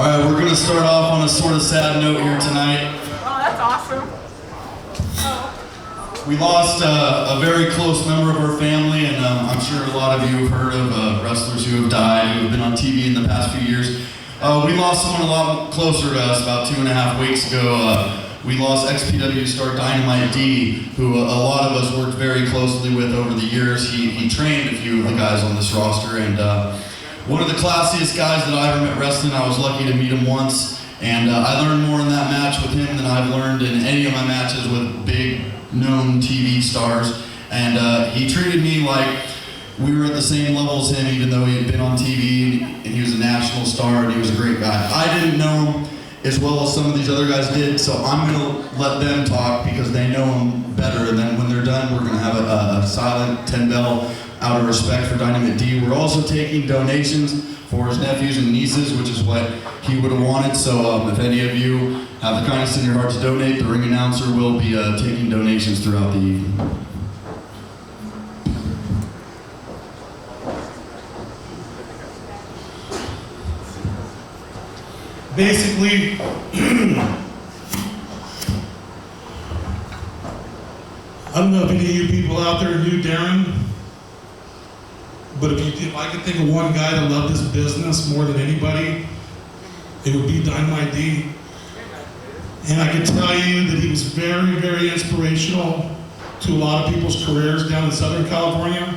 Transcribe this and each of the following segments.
All right, we're gonna start off on a sort of sad note here tonight. Oh, that's awesome. We lost a very close member of our family, and I'm sure a lot of you have heard of wrestlers who have died, who have been on TV in the past few years. We lost someone a lot closer to us about 2.5 weeks ago. We lost XPW star Dynamite D, who a lot of us worked very closely with over the years. He trained a few of the guys on this roster, and one of the classiest guys that I ever met wrestling. I was lucky to meet him once, and I learned more in that match with him than I've learned in any of my matches with big, known TV stars. And he treated me like we were at the same level as him, even though he had been on TV, and he was a national star, and he was a great guy. I didn't know him as well as some of these other guys did, so I'm gonna let them talk because they know him better, and then when they're done, we're gonna have a silent 10-bell out of respect for Dynamite D. We're also taking donations for his nephews and nieces, which is what he would have wanted, so if any of you have the kindness in your heart to donate, the ring announcer will be taking donations throughout the evening. Basically, I don't know if any of you people out there knew Darren, but if I could think of one guy that loved this business more than anybody, it would be Dynamite D. And I can tell you that he was very, very inspirational to a lot of people's careers down in Southern California.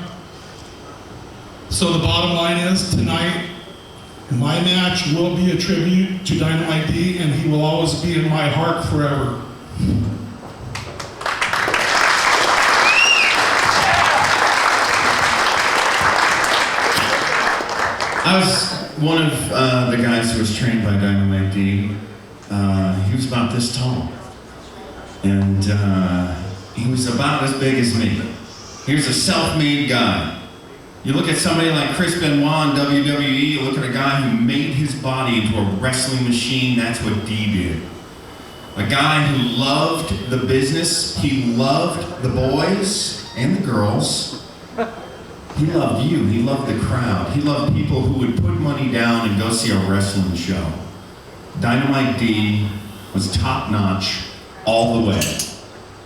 So the bottom line is, tonight, my match will be a tribute to Dynamite D, and he will always be in my heart forever. I was one of the guys who was trained by Dynamite D. He was about this tall, and he was about as big as me. He was a self-made guy. You look at somebody like Chris Benoit in WWE, you look at a guy who made his body into a wrestling machine. That's what D did. A guy who loved the business, he loved the boys and the girls. He loved you, he loved the crowd. He loved people who would put money down and go see a wrestling show. Dynamite D was top-notch all the way.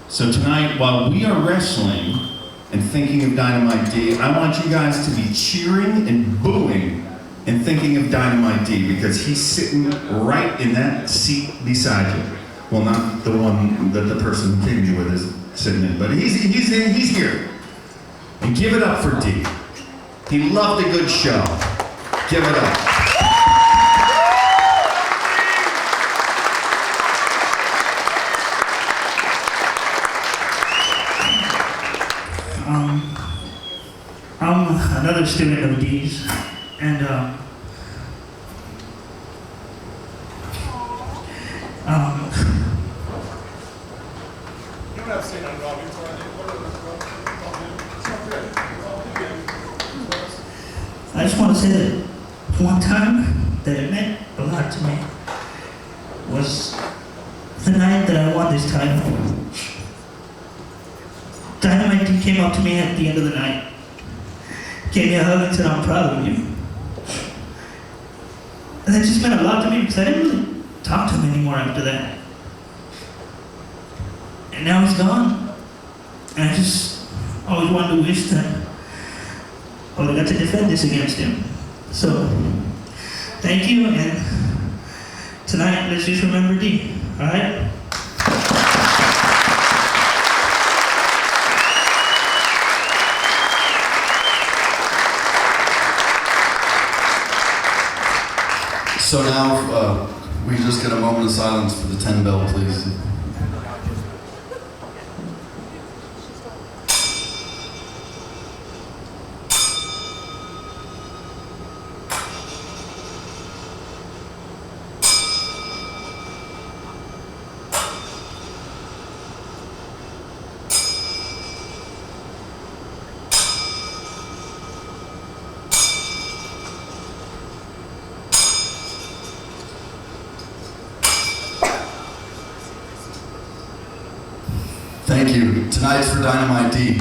So tonight, while we are wrestling and thinking of Dynamite D, I want you guys to be cheering and booing and thinking of Dynamite D, because he's sitting right in that seat beside you. Well, not the one that the person who came to you with is sitting in, but he's here. And give it up for D. He loved a good show. Give it up. I'm another student of D's, and I just want to say that one time that it meant a lot to me was the night that I won this title. Dynamite D came up to me at the end of the night, gave me a hug and said, "I'm proud of you." And that just meant a lot to me because I didn't really talk to him anymore after that. And now he's gone. And I just always wanted to wish that I would have got to defend this against him. So, thank you, and tonight, let's just remember D, alright? So now, we just get a moment of silence for the 10-bell, please. Thank you. Tonight's for Dynamite D.